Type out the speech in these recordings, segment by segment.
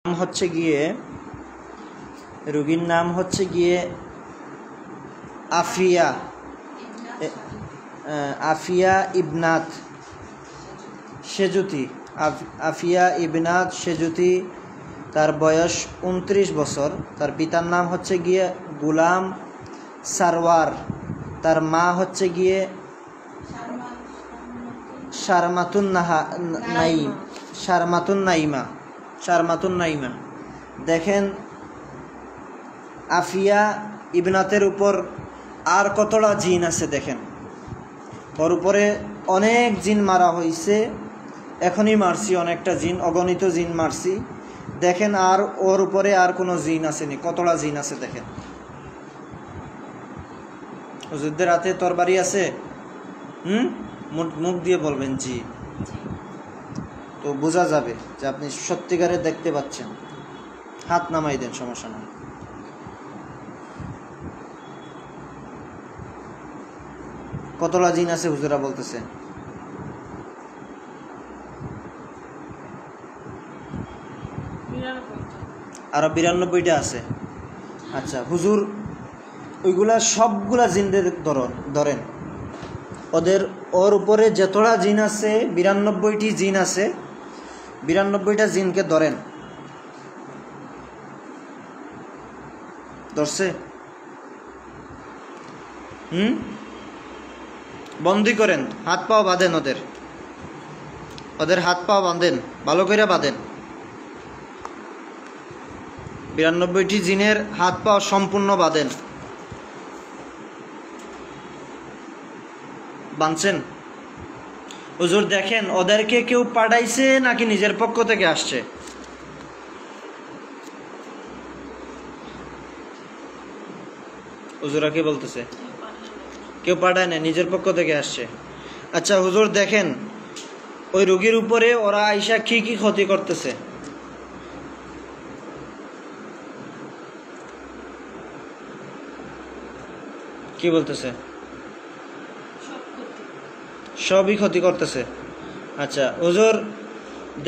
হচ্ছে গিয়ে রোগীর নাম হচ্ছে গিয়ে আফিয়া আফিয়া ইবনাত সেজুতি। আফিয়া ইবনাত সেজুতি। তার বয়স 29 বছর। তার পিতার নাম হচ্ছে গিয়ে গুলাম সারওয়ার। তার মা হচ্ছে গিয়ে শারমাতুন নাইমা। দেখেন আফিয়া ইবনাতের উপর আর কতটা জিন আছে দেখেন। ওর উপরে অনেক জিন মারা হয়েছে, এখনই মারছি অনেকটা জিন, অগণিত জিন মারছি। দেখেন আর ওর উপরে আর কোনো জিন আসেনি, কতটা জিন আছে দেখেন। হুজুরদের হাতে তরবারি আছে? মুখ দিয়ে বলবেন জি, তো বোঝা যাবে যে আপনি সত্যিকারে দেখতে পাচ্ছেন। হাত নামাই দেন, সমস্যা নাই। কতটা জিন আছে হুজুরা বলতেছে? আরো 92টা আছে। আচ্ছা হুজুর ওইগুলা সবগুলা জিনদের ধরেন, ওর উপরে যতটা জিন আছে 92টি জিন আছে, 92টা জিনকে ধরেন। ধরছে? বন্দি করেন, হাত পাও বাঁধেন, ওদের হাত পাও বাঁধেন, ভালো করে বাঁধেন। 92টি জিনের হাত পাও সম্পূর্ণ বাঁধেন। বাঁধছেন? হুজুর দেখেন ওদেরকে কেউ পাঠাইছে নাকি নিজের পক্ষ থেকে আসছে? হুজুরা কি বলতেছে? কেউ পাঠায় না, নিজের পক্ষ থেকে আসছে। আচ্ছা হুজুর দেখেন ওই রোগীর উপরে ওরা আইসা কি কি ক্ষতি করতেছে। কি বলতেছে? সবই ক্ষতি করতেছে। আচ্ছা হুজুর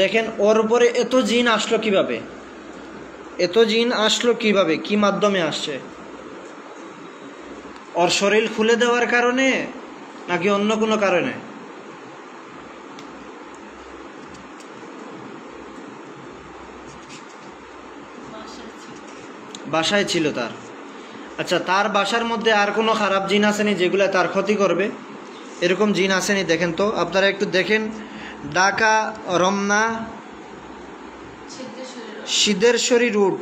দেখেন ওর উপরে এত জিন আসলো কিভাবে? কি মাধ্যমে আসছে? ওর শরীর খুলে দেওয়ার কারণে নাকি অন্য কোনো কারণে? বাসায় ছিল তার। আচ্ছা তার বাসার মধ্যে আর কোনো খারাপ জিন আসেনি যেগুলো তার ক্ষতি করবে? এরকম জিন আসেনি? দেখেন তো, আপনারা একটু দেখেন। ঢাকা রমনা সিদ্ধেশ্বরী রোড,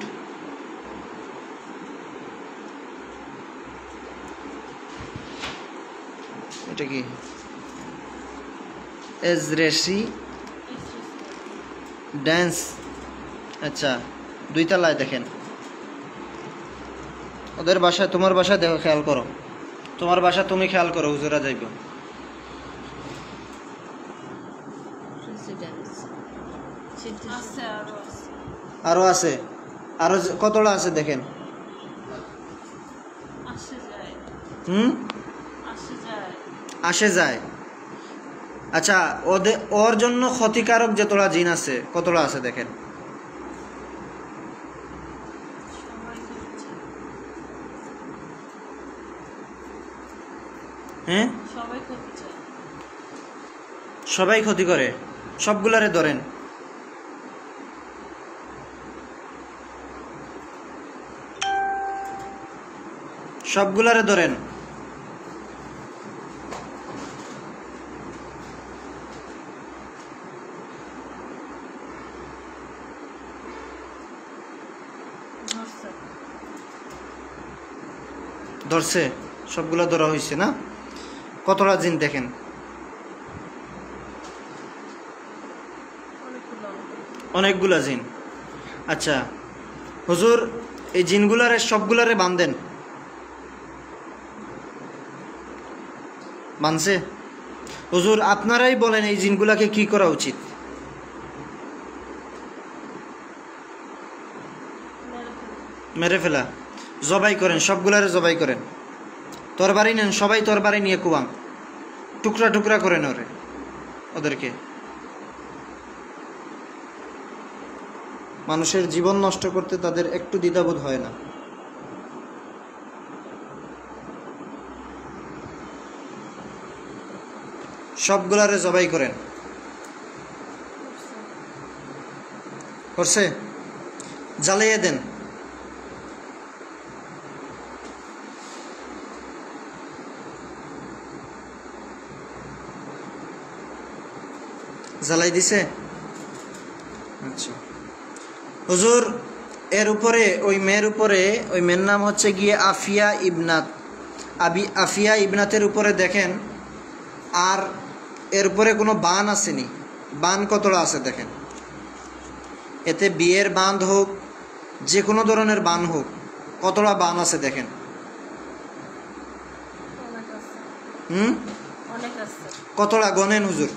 এটা কি এজরেসি ড্যান্স? আচ্ছা 2 তলায় দেখেন ওদের বাসায়। তোমার বাসায় দেখো, খেয়াল করো, তোমার বাসা তুমি খেয়াল করো, হুজুরা যাইব। আরো আছে, আরো কতটা আছে দেখেন। আসে যায়। আচ্ছা ওর জন্য ক্ষতিকারক যতটা জিন আছে কতটা আছে দেখেন। হ্যাঁ সবাই ক্ষতি করে, সবগুলারে ধরেন। সবগুলারে ধরেন। ধরছে? সবগুলা ধরা হয়েছে না? কতটা জিন দেখেন। অনেকগুলা জিন। আচ্ছা হুজুর এই জিনগুলারে সবগুলারে বাঁধেন। বাঁধছে? হুজুর আপনারাই বলেন এই জিনগুলাকে কি করা উচিত? মেরে ফেলা। জবাই করেন, সবগুলারে জবাই করেন। তরবারি নেন, সবাই তরবারি নিয়ে কুবান, টুকরা টুকরা করেন ওদেরকে। মানুষের জীবন নষ্ট করতে তাদের একটু দ্বিধাবোধ হয় না। সবগুলারে জবাই করেন। করছে? জ্বালিয়ে দেন। জ্বালাই দিছে? আচ্ছা হুজুর, এর উপরে ওই মেয়ের উপরে, ওই মেয়ের নাম হচ্ছে গিয়ে আফিয়া ইবনাত, আফিয়া ইবনাতের উপরে দেখেন, আর এর উপরে কোনো বান আসেনি। বান কতটা আছে দেখেন। এতে বিয়ের বাঁধ হোক, যে কোনো ধরনের বান হোক, কতটা বান আছে দেখেন। কতটা গনেন হুজুর?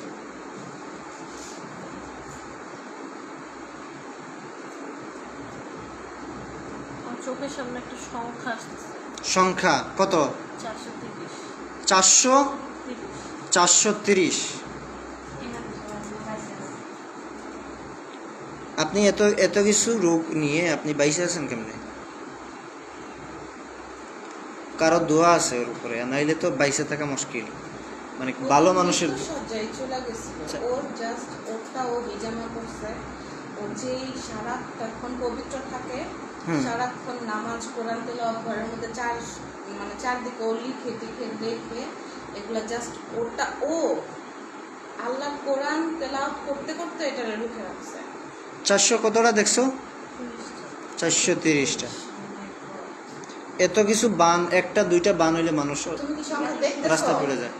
সংখ্যা কত? 430। আপনি এত কিছু রোগ নিয়ে আপনি বাইসে আছেন কেমনে? কারো দোয়া আছে ওর উপরে, নাইলে তো বাইসে থাকা মুশকিল। মানে ভালো মানুষের সারাক্ষণ নামাজ কোরআন তেলাওয়াত ঘরের মধ্যে চারদিকে ও লিখে দেখে এগুলা জাস্ট ওটা ও আল্লাহ কোরআন তেলাওয়াত করতে করতে এটা লিখে রাখছে। 400 কতটা দেখছো? 430টা। এত কিছু বান, একটা দুইটা বান হইলে মানুষ রাস্তা পড়ে যায়।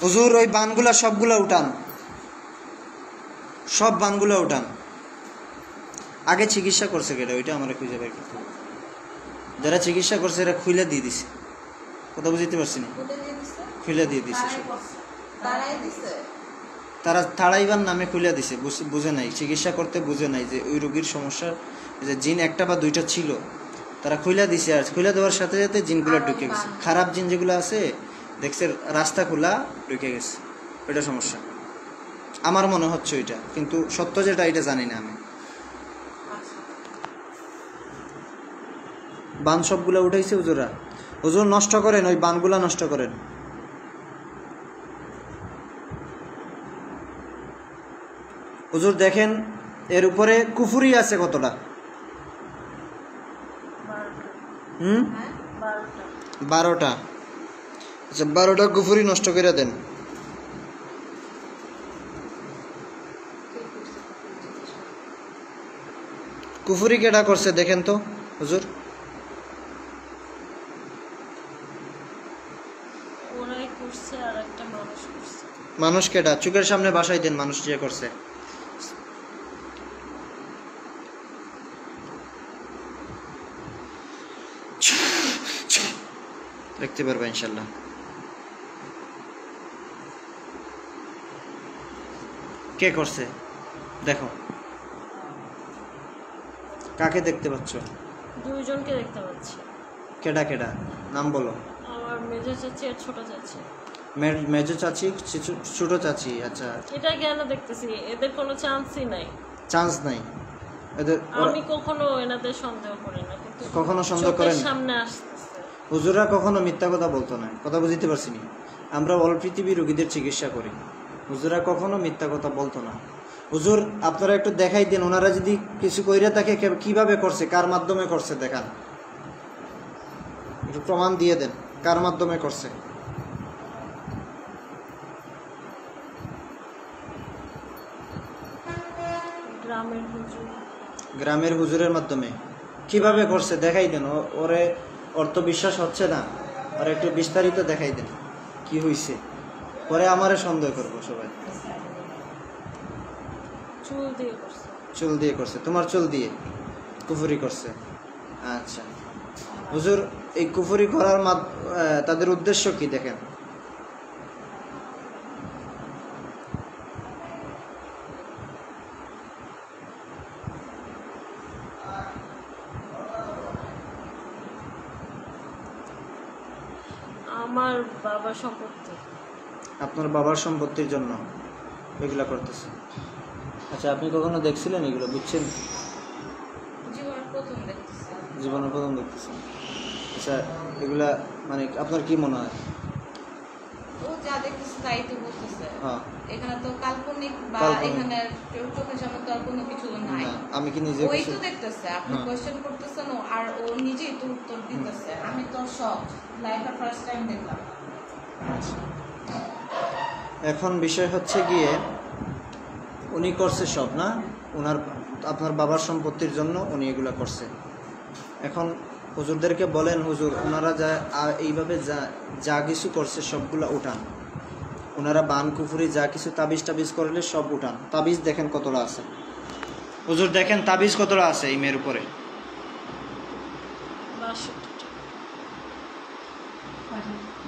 হুজুর ওই বানগুলা সবগুলা উঠান, সব বানগুলা উঠান। আগে চিকিৎসা করছে কেটা ওইটা আমার খুঁজে বের করতে হবে। যারা চিকিৎসা করছে এরা খুলে দিয়ে দিছে। কথা বুঝতে পারছি না? খুলে দিয়ে দিছে। তারা তাড়াইবার নামে খুলে দিছে, বুঝে নাই, চিকিৎসা করতে বুঝে নাই যে ওই রোগীর সমস্যা যে জিন একটা বা দুইটা ছিল, তারা খুলে দিছে। আর খুলে দেওয়ার সাথে সাথে জিনগুলো ঢুকে গেছে। খারাপ জিন যেগুলো আছে দেখছে রাস্তা খোলা ঢুকে গেছে, ওইটা সমস্যা আমার মনে হচ্ছে ওইটা, কিন্তু সত্য যেটা এটা জানি না আমি। বান সবগুলা উঠাইছে হুজুরা। হুজুর নষ্ট করেন, ওই বানগুলা নষ্ট করেন। হুজুর দেখেন এর উপরে কুফুরি আছে কতটা? 12টা। আচ্ছা 12টা কুফুরি নষ্ট করে দেন। কুফুরি কেটা করছে দেখেন তো হুজুর? মানুষ কেটা? চোখের সামনে বাসাই দেন মানুষ যে করছে। দেখতে পারবে ইনশাল্লাহ। কে করছে দেখো। কাকে দেখতে পাচ্ছ? দুইজনকে দেখতে পাচ্ছি। কেডা কেডা নাম বলো? আমার মেজো চাচি আর ছোট চাচি। মেজো চাচি, ছোট চাচি। আচ্ছা এটা কেন দেখতেছি? এদের কোনো চান্সই নাই। চান্স নাই এদের? আমি কখনো এনাদের সন্দেহ করি না, কিন্তু কখনো সন্দেহ করেন? সামনে আসতেছে। হুজুরা কখনো মিথ্যা কথা বলতো না। কথা বুঝতে পারছি না? আমরা অল পৃথিবী রোগীদের চিকিৎসা করি, হুজুরা কখনো মিথ্যা কথা বলতো না। হুজুর আপনারা একটু দেখাই দেন, ওনারা যদি কিছু কইরা থাকে কিভাবে করছে, কার মাধ্যমে করছে দেখান, একটু প্রমাণ দিয়ে দেন কার মাধ্যমে করছে। গ্রামের হুজুরের মাধ্যমে কিভাবে করছে দেখাই দেন। ওরে ওর তো বিশ্বাস হচ্ছে না, আর একটু বিস্তারিত দেখাই দেন কি হইছে, পরে আমারে সন্দেহ করবো সবাই। চুল দিয়ে করছে? তোমার চুল দিয়ে কুফুরি করছে? আচ্ছা হুজুর এই কুফুরি করার তাদের উদ্দেশ্য কি দেখেন। আমার বাবার সম্পত্তি। আপনার বাবার সম্পত্তির জন্য এগুলা করতেছে? আচ্ছা, আপনি কখনো দেখছিলেন এগুলো, বুঝছেন? জীবনের প্রথম দেখতেছি। জীবনের প্রথম দেখতেছেন। আচ্ছা, এগুলা মানে আপনার কি মনে হয়? ও যা দেখতেছে তাই তো বলতেছে। হ্যাঁ, এখানে তো কাল্পনিক বা কাল্পনিক। এখানে চোখের সামনে তো আর কোনো কিছু নাই। না, আমি কি নিজে ওই কিছু তো দেখতেছে, আপনি হ্যাঁ। কোয়েশ্চেন করতেছেন আর ও নিজেই তো উত্তর দিতেছে। আমি তো সব লাইফে ফার্স্ট টাইম দেখলাম। আচ্ছা। এখন বিষয় হচ্ছে গিয়ে উনি করছে সব, না? ওনার আপনার বাবার সম্পত্তির জন্য উনি এগুলা করছে। এখন হুজুরদেরকে বলেন, হুজুর ওনারা যা এইভাবে যা যা কিছু করছে সবগুলা উঠান। ওনারা বান কুফুরি যা কিছু তাবিজ টাবিজ করলে সব উঠান। তাবিজ দেখেন কতটা আছে, হুজুর দেখেন তাবিজ কতটা আছে এই মেয়ের উপরে।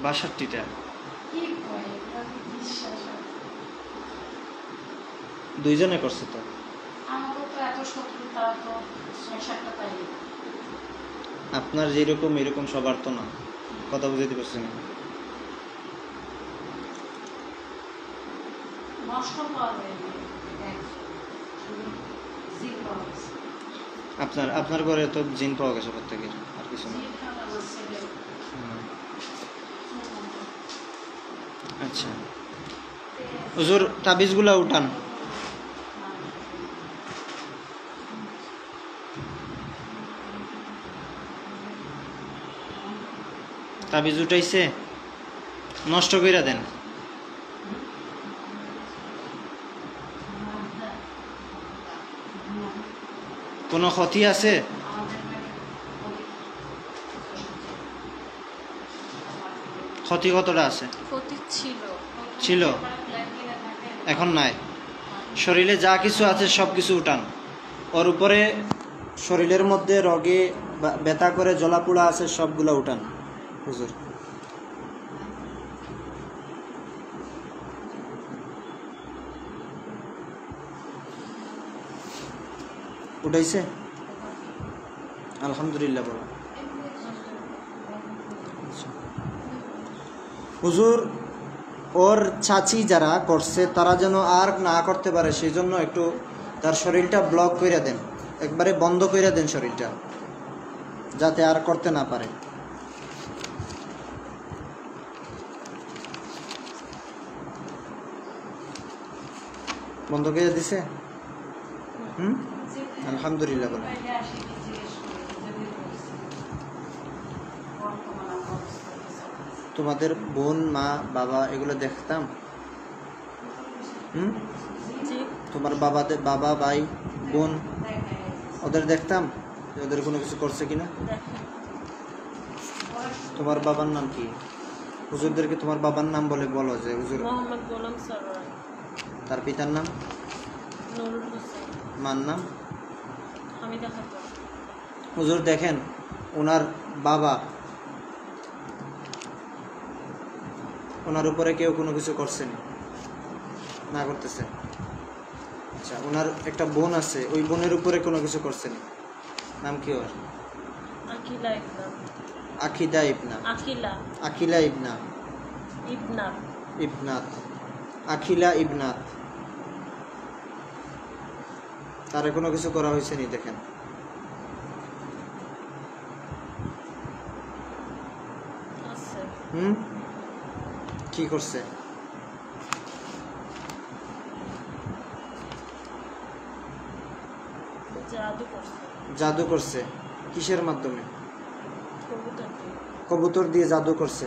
62টা। দুইজনে করছে তো। আপনার যেরকম এরকম সবার তো না, কথা বুঝাইতে পারছি না। আপনার আপনার ঘরে তো জিন পাওয়া গেছে প্রত্যেকের, আর কিছু না। আচ্ছা হুজুর, তাবিজগুলা উঠান। তাবিজ উঠাইছে, নষ্ট কইরা দেন। কোনো ক্ষতি আছে? ক্ষতি কতটা আছে? ক্ষতি ছিল। ছিল, এখন নাই। শরীরে যা কিছু আছে সব কিছু উঠান। ওর উপরে শরীরের মধ্যে রগে ব্যথা করে জ্বলাপোড়া আছে সবগুলা উঠান হুজুর। উঠাইছে? আলহামদুলিল্লাহ বলো। হুজুর ওর চাচি যারা করছে তারা যেন আর না করতে পারে, সেই জন্য একটু তার শরীরটা ব্লক করে দেন, একবারে বন্ধ করে দেন শরীরটা, যাতে আর করতে না পারে। বন্ধ করে দিছে? আলহামদুলিল্লাহ বলো। তোমাদের বোন, মা, বাবা এগুলো দেখতাম? তোমার বাবা, ভাই, বোন ওদের দেখতাম ওদের কোনো কিছু করছে কিনা? তোমার বাবার নাম কি? হুজুরদেরকে তোমার বাবার নাম বলে বলো যে হুজুর। মোহাম্মদ গোলাম সরওয়ার। তার পিতার নাম? নুরুল হোসেন। মার নাম? হামিদা খাতুন। হুজুর দেখেন ওনার বাবা, ওনার উপরে কেউ কোনো কিছু করছেন না? করতেছে। আচ্ছা, ওনার একটা বোন আছে, ওই বোনের উপরে কোনো কিছু করছেন? নাম কি ওর? আকিলা ইবনা। আকিদা ইবনা। আকিলা ইবনা। ইবনাত। আকিলা ইবনাত। তারে কোনো কিছু করা হয়েছে নি? দেখেন কি করছে? জাদু করছে। কিসের মাধ্যমে? কবুতর দিয়ে জাদু করছে।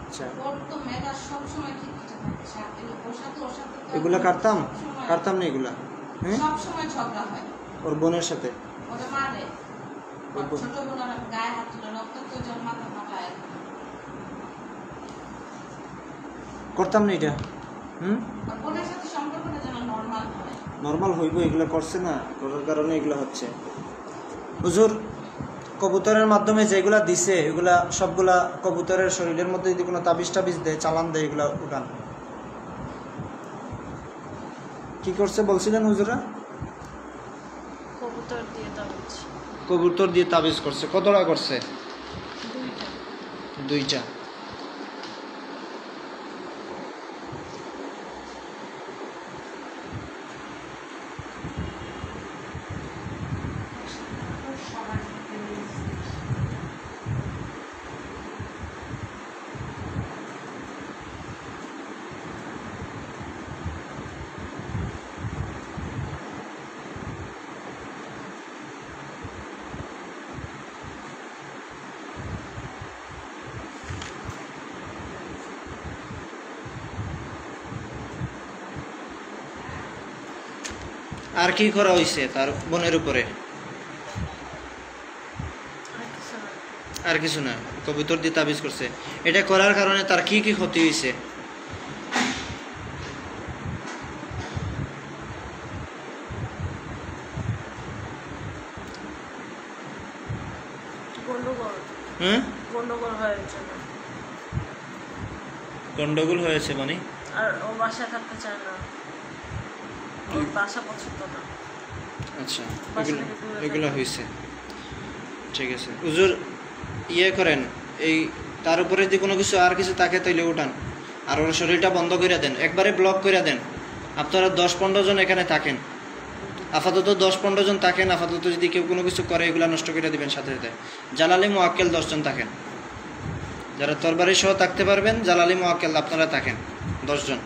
আচ্ছা, এগুলা কাটতাম না এগুলা? হ্যাঁ, ওর বোনের সাথে। করতাম না এটা। নর্মাল হইব, এগুলো করছে না, করার কারণে এগুলো হচ্ছে। হুজুর কবুতরের মাধ্যমে যেগুলা দিছে এগুলা সবগুলা কবুতরের শরীরের মধ্যে যদি কোনো তাবিজ টাবিজ দেয়, চালান দেয়, এগুলা উঠান। কি করছে বলছিলেন হুজুরা? কবুতর দিয়ে তাবিজ করছে। কতটা করছে? 2টা। আর কি করা হয়েছে তার বোনের উপরে? আর কিছু না। আর কিছু না, কবুতর দিয়ে তাবিজ করছে। এটা করার কারণে তার কি কি ক্ষতি হয়েছে? গন্ডগোল হ্যাঁ, গন্ডগোল হয়েছে না। গন্ডগোল হয়েছে মানে? আর ও বাসায় থাকতে চায় না, ওর বাসা পছন্দ না। আচ্ছা, বাসা এগুলো থেকে দূরে এগুলো থাকে। হয়েছে। ঠিক আছে হুজুর, ইয়ে করেন, এই তার উপরে যদি কোনো কিছু আর কিছু থাকে তাইলে উঠান, আর ওর শরীরটা বন্ধ করে দেন, একবারে ব্লক করে দেন। আপনারা 10-15 জন এখানে থাকেন, আপাতত 10-15 জন থাকেন। আপাতত যদি কেউ কোনো কিছু করে এগুলা নষ্ট করে দিবেন সাথে সাথে। জালালি মোয়াক্কেল 10 জন থাকেন, যারা তরবারি সহ থাকতে পারবেন জালালি মোয়াক্কেল আপনারা থাকেন 10 জন।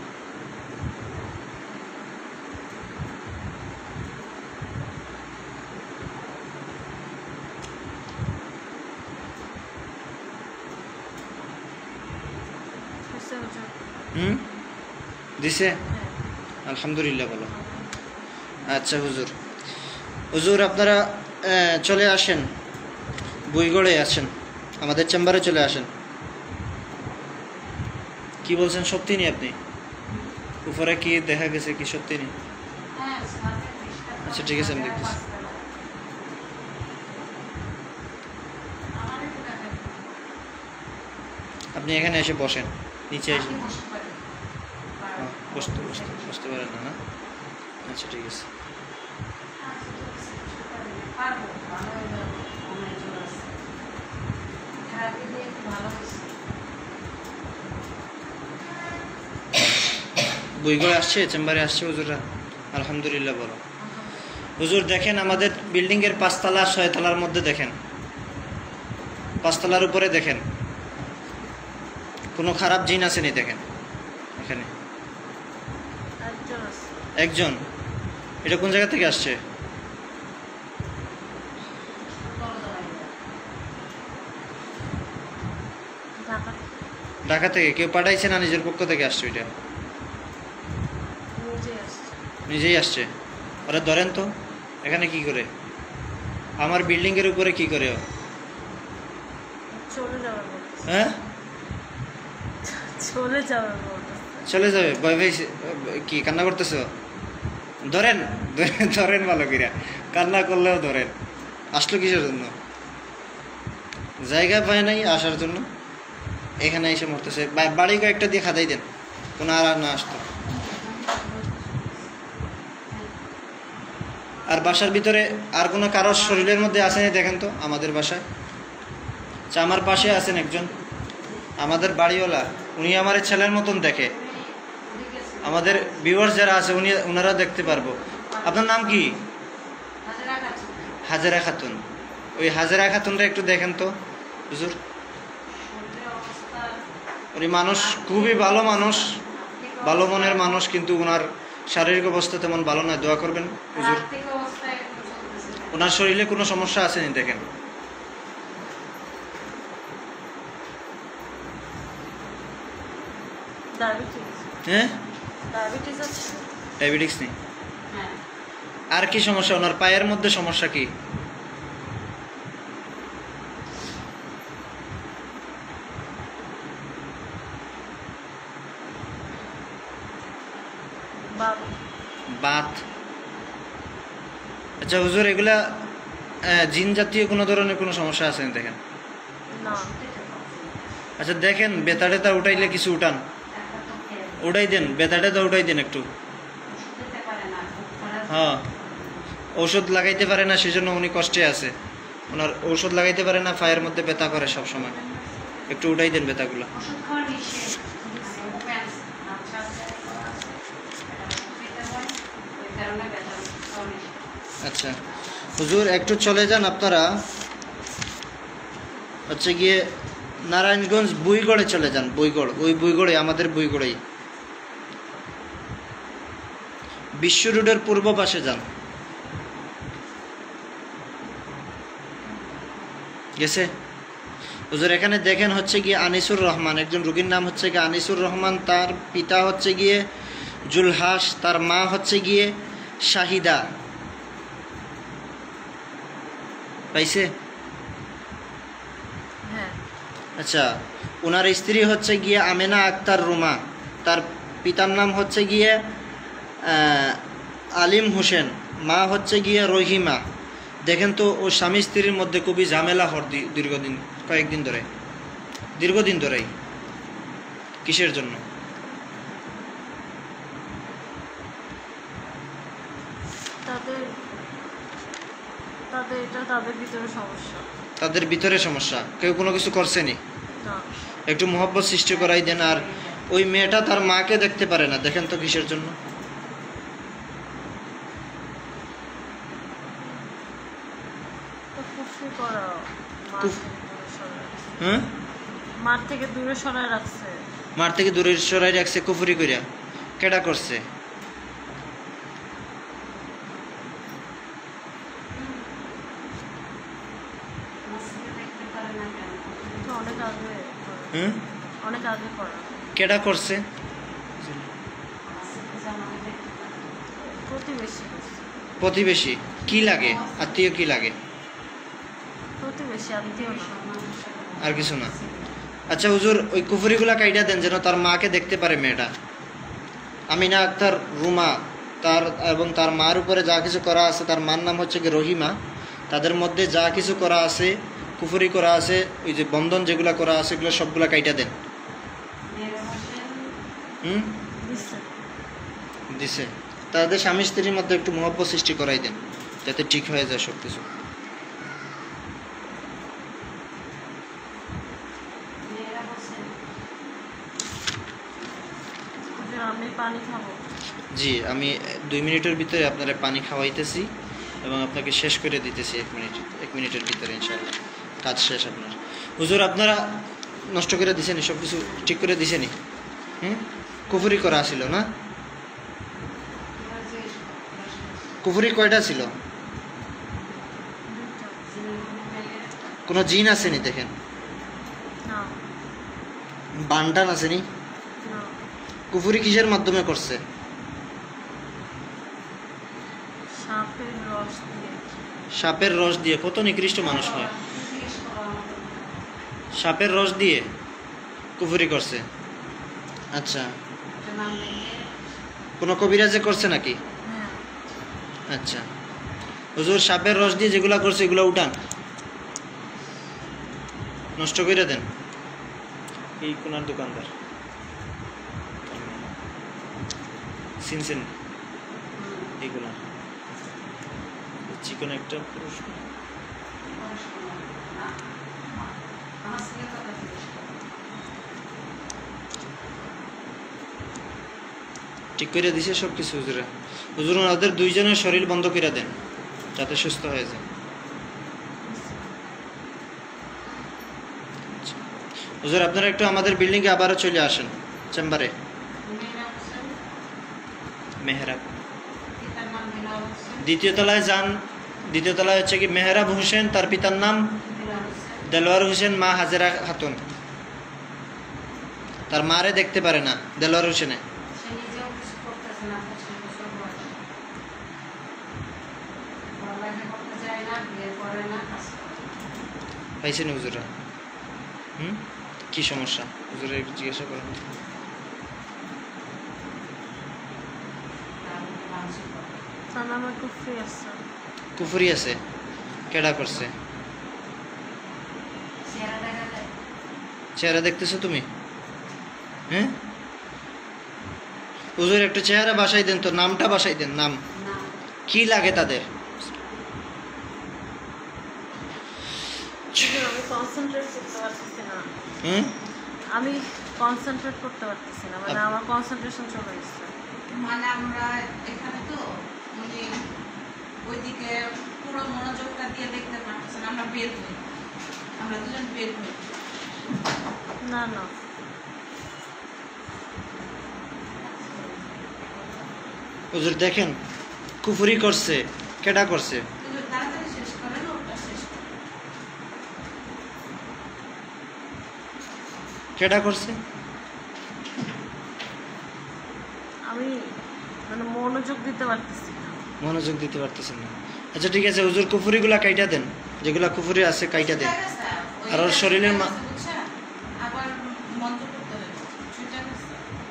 বুঝতে হুজুর? দিছে? হ্যাঁ। আলহামদুলিল্লাহ, বলো। আচ্ছা হুজুর, হুজুর আপনারা চলে আসেন, বুইগড়ে আছেন, আমাদের চেম্বারে চলে আসেন। কি বলছেন, সত্যি নেই আপনি? উপরে কি দেখা গেছে কি সত্যি নেই? আচ্ছা ঠিক আছে, আমি দেখতেছি। আপনি এখানে এসে বসেন, নিচে এসে। বসতে পারেন না? আচ্ছা ঠিক আছে। বইগুলো আসছে, চেম্বারে আসছে হুজুররা? আলহামদুলিল্লাহ, বলো। হুজুর দেখেন, আমাদের বিল্ডিংয়ের 5 তলা 6 তলার মধ্যে দেখেন, 5 তলার উপরে দেখেন, কোনো খারাপ জিন আসেনি দেখেন এখানে। একজন আছে। একজন? এটা কোন জায়গা থেকে আসছে? ঢাকা ঢাকা থেকে কেউ পাঠাইছে না নিজের পক্ষ থেকে আসছে? এটা নিজে আসছে। নিজেই আসছে। ওরা ধরেন তো, এখানে কি করে, আমার বিল্ডিংয়ের উপরে কি করে ও? চলে যাওয়ার বলতেছে। হ্যাঁ, চলে যাওয়ার বলতেছে। চলে যাবে? ভয় পাইছে? কি কান্না করতেছো? ধরেন ধরেন ভালো কিরা, কান্না করলেও ধরেন। আসলো কিসের জন্য? জায়গা পায় নাই আসার জন্য, এখানে এসে মরতেছে। বাড়ি কয়েকটা দিয়ে খাদাই দেন, কোনো আর না আসতো। আর বাসার ভিতরে আর কোনো কারোর শরীরের মধ্যে আসেনি দেখেন তো আমাদের বাসায়। আচ্ছা, আমার পাশে আছেন একজন, আমাদের বাড়িওয়ালা, উনি আমার ছেলের মতন দেখে। আমাদের ভিউয়ার্স যারা আছে ওনারা দেখতে পারবো। আপনার নাম কি? হাজেরা খাতুন। ওই হাজেরা খাতুনরা একটু দেখেন তো হুজুর। উনি মানুষ, খুবই ভালো মানুষ, ভালো মনের মানুষ, কিন্তু ওনার শারীরিক অবস্থা তেমন ভালো নয়। দোয়া করবেন হুজুর। ওনার শরীরে কোনো সমস্যা আসেনি দেখেন। ডায়াবেটিস। হ্যাঁ, ডায়াবেটিস আছে। ডায়াবেটিক্স নেই। হ্যাঁ। আর কি সমস্যা? ওনার পায়ের মধ্যে সমস্যা কি? বাত। আচ্ছা হুজুর, এগুলা জিন জাতীয় কোনো ধরনের কোনো সমস্যা আছে না দেখেন? না। আচ্ছা দেখেন, বেতা টেতা উঠাইলে কিছু উঠান, উঠাই দেন, বেতা টেতা উঠাই দেন একটু। হ্যাঁ, ঔষধ লাগাইতে পারে না, সেজন্য উনি কষ্টে আছে। ওনার ঔষধ লাগাইতে পারে না, পায়ের মধ্যে ব্যথা করে সব সময়। একটু উঠাই দেন ব্যথাগুলো। আচ্ছা হুজুর, একটু চলে যান আপনারা, হচ্ছে গিয়ে নারায়ণগঞ্জ বুইগড়ে চলে যান। বুইগড়, ওই বুইগড়ে, আমাদের বুইগড়েই বিশ্ব রোডের পূর্ব পাশে যান। গেছে হুজুর? এখানে দেখেন, হচ্ছে গিয়ে আনিসুর রহমান, একজন রোগীর নাম হচ্ছে গিয়ে আনিসুর রহমান। তার পিতা হচ্ছে গিয়ে জুলহাস, তার মা হচ্ছে গিয়ে শাহিদা পাইছে? হ্যাঁ। আচ্ছা, ওনার স্ত্রী হচ্ছে গিয়ে আমেনা আক্তার রুমা, তার পিতার নাম হচ্ছে গিয়ে আলিম হোসেন, মা হচ্ছে গিয়ে রহিমা। দেখেন তো ও স্বামী স্ত্রীর মধ্যে খুবই ঝামেলা দীর্ঘদিন ধরেই। কিসের জন্য? তাদের তাদের এটা তাদের ভিতরে সমস্যা। তাদের ভিতরে সমস্যা, কেউ কোনো কিছু করছেনি। না, একটু মহব্বত সৃষ্টি করাই দেন। আর ওই মেয়েটা তার মাকে দেখতে পারে না, দেখেন তো কিসের জন্য? তো কুফরি করা হ্যাঁ, মার থেকে দূরে সরায় রাখছে। মার থেকে দূরে সরাই রাখছে কুফরি করিয়া। কেডা করছে? তো অনেক আগে হ্যাঁ, অনেক আগে করা। কেডা করছে? প্রতিবেশী করছে। প্রতিবেশী কি লাগে? আত্মীয় কি লাগে? প্রতিবেশী, আত্মীয় না। আর কিছু না। আচ্ছা হুজুর, ওই কুফরিগুলা কাইটা দেন যেন তার মাকে দেখতে পারে মেয়েটা। আমিনা আক্তার রুমা, তার এবং তার মার উপরে যা কিছু করা আছে, তার মার নাম হচ্ছে কি রহিমা, তাদের মধ্যে যা কিছু করা আছে, কুফরি করা আছে, ওই যে বন্ধন যেগুলা করা আছে, এগুলো সবগুলা কাইটা দেন। দিচ্ছে। দিছে। তাদের স্বামী স্ত্রীর মধ্যে একটু মহব্বত সৃষ্টি করাই দেন, যাতে ঠিক হয়ে যায় সব কিছু। আমি পানি খাবো। জি, আমি 2 মিনিটের ভিতরে আপনারা পানি খাওয়াইতেছি এবং আপনাকে শেষ করে দিতেছি 1 মিনিটের ভিতরে ইনশাআল্লাহ। কাজ শেষ আপনার। হুজুর, আপনারা নষ্ট করে দিছেনি, সব কিছু ঠিক করে দিছেনি? কুফরি করা ছিল না? কুফরি কয়টা ছিল? কোনো জিন আসেনি? দেখেন, না, বানটান আসেনি? না। কুফরি কিসের মাধ্যমে করছে? সাপের রস দিয়ে। সাপের রস দিয়ে? কত নিকৃষ্ট মানুষ হয়! সাপের রস দিয়ে কুফরি করছে। আচ্ছা, কোনো কবিরাজে করছে নাকি? হ্যাঁ। আচ্ছা হুজুর, সাপের রস দিয়ে যেগুলা করছে এগুলো উঠান, নষ্ট করে দেন। এই কোনার দোকানদার সিনসেন এইগুলা চিকন একটা পুরুষ। ঠিক করে দিছে সব কিছু হুজুরে। হুজুর, ওনাদের 2 জনের শরীর বন্ধ করে দেন যাতে সুস্থ হয়ে যায়। হুজুর, আপনারা একটু আমাদের বিল্ডিংয়ে আবারও চলে আসেন চেম্বারে। মেহরাব দ্বিতীয় তলায় যান। দ্বিতীয় তলায় হচ্ছে কি মেহরাব হোসেন, তার পিতার নাম দেলোয়ার হোসেন, মা হাজেরা খাতুন। তার মারে দেখতে পারে না দেলোয়ার হোসেনে। পাইছেন হুজুরা? কি সমস্যা হুজুরে জিজ্ঞাসা করেন। তার নামে কুফরি আছে। কুফরি আছে? কেডা করছে? চেহারা দেখতেছো তুমি? হ্যাঁ হুজুর, একটু চেহারা বাসাই দেন তো, নামটা বাসাই দেন। নাম কি লাগে তাদের? আমি কনসেন্ট্রেট করতে পারতেছি না। আমি কনসেন্ট্রেট করতে পারতেছি না, মানে আমার কনসেন্ট্রেশন চলে গেছে। মানে আমরা এখানে তো মানে ওইদিকে পুরো মনোযোগটা দিয়ে দেখতে পারতেছি না। আমরা বের হই, আমরা দুজন বের হই। না না, হুজুর দেখেন, কুফরি করছে। কেডা করছে? তাড়াতাড়ি শেষ করেন, ওটা শেষ করেন। কেডা করছে? আমি মানে মনোযোগ দিতে পারতেছি না। মনোযোগ দিতে পারতেছেন না। আচ্ছা ঠিক আছে হুজুর, কুফুরিগুলা কাইটা দেন, যেগুলা কুফুরি আছে কাইটা দেন। আর ওর শরীরের আবার মন্ত্র করতে হবে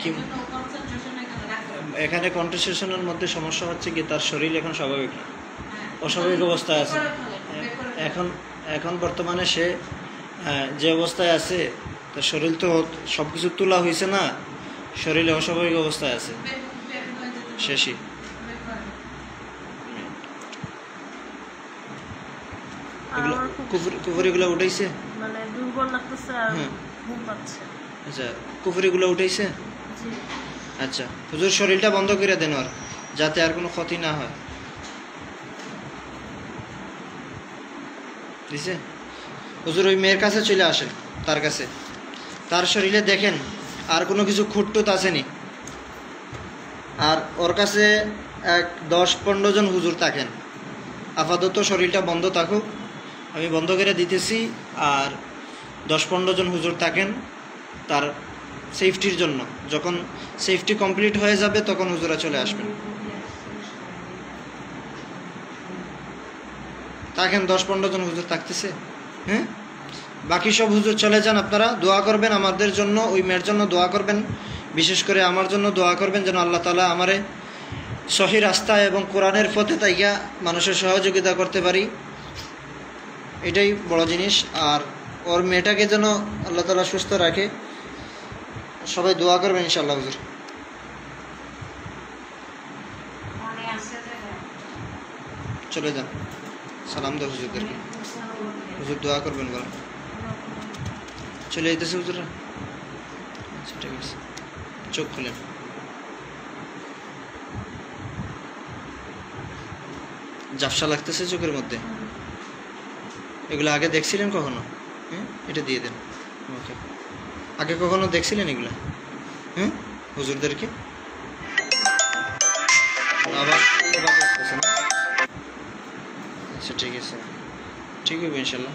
কি এখানে কন্ট্রাসেপশনের মধ্যে সমস্যা হচ্ছে কি তার শরীর এখন স্বাভাবিক না, অস্বাভাবিক অবস্থায় আছে এখন। এখন বর্তমানে সে যে অবস্থায় আছে তার শরীর তো সব কিছু তোলা হয়েছে না, শরীরে অস্বাভাবিক অবস্থায় আছে শেষই। এগুলো কুফুরিগুলো উঠাইছে, মানে দুর্বল লাগতেছে আর হ্যাঁ। ঘুম পাচ্ছে। আচ্ছা কুফুরিগুলো উঠাইছে। জি। আচ্ছা হুজুর শরীরটা বন্ধ করে দেন ওর, যাতে আর কোনো ক্ষতি না হয়। দিছে হুজুর ওই মেয়ের কাছে চলে আসেন, তার কাছে, তার শরীরে দেখেন আর কোনো কিছু খুঁটটুত আসেনি। আর ওর কাছে 10-15 জন হুজুর থাকেন। আপাতত শরীরটা বন্ধ থাকুক, আমি বন্ধ করে দিতেছি। আর 10-15 জন হুজুর থাকেন তার সেফটির জন্য। যখন সেফটি কমপ্লিট হয়ে যাবে তখন হুজুরা চলে আসবেন। থাকেন 10-15 জন হুজুর থাকতেছে। হ্যাঁ, বাকি সব হুজুর চলে যান। আপনারা দোয়া করবেন আমাদের জন্য, ওই মেয়ের জন্য দোয়া করবেন, বিশেষ করে আমার জন্য দোয়া করবেন যেন আল্লাহ তাআলা আমারে সহি রাস্তায় এবং কোরআনের পথে তাইয়া মানুষের সহযোগিতা করতে পারি, এটাই বড় জিনিস। আর ওর মেয়েটাকে যেন আল্লাহ তাআলা সুস্থ রাখে, সবাই দোয়া করবেন ইনশাআল্লাহ। হুজুর চলে যান, সালাম দাও হুজুরদেরকে, হুজুর দোয়া করবেন বলেন। চলে যেতেছে হুজুরা। আচ্ছা ঠিক আছে, চোখ খুলেন। ঝাপসা লাগতেছে চোখের মধ্যে, এগুলো আগে দেখছিলেন কখনো? হ্যাঁ, এটা দিয়ে দেন ওকে। আগে কখনো দেখছিলেন এগুলা? হ্যাঁ, হুজুরদেরকে আবার লাগতেছে না? আচ্ছা ঠিক আছে, ঠিক হবে ইনশাল্লাহ।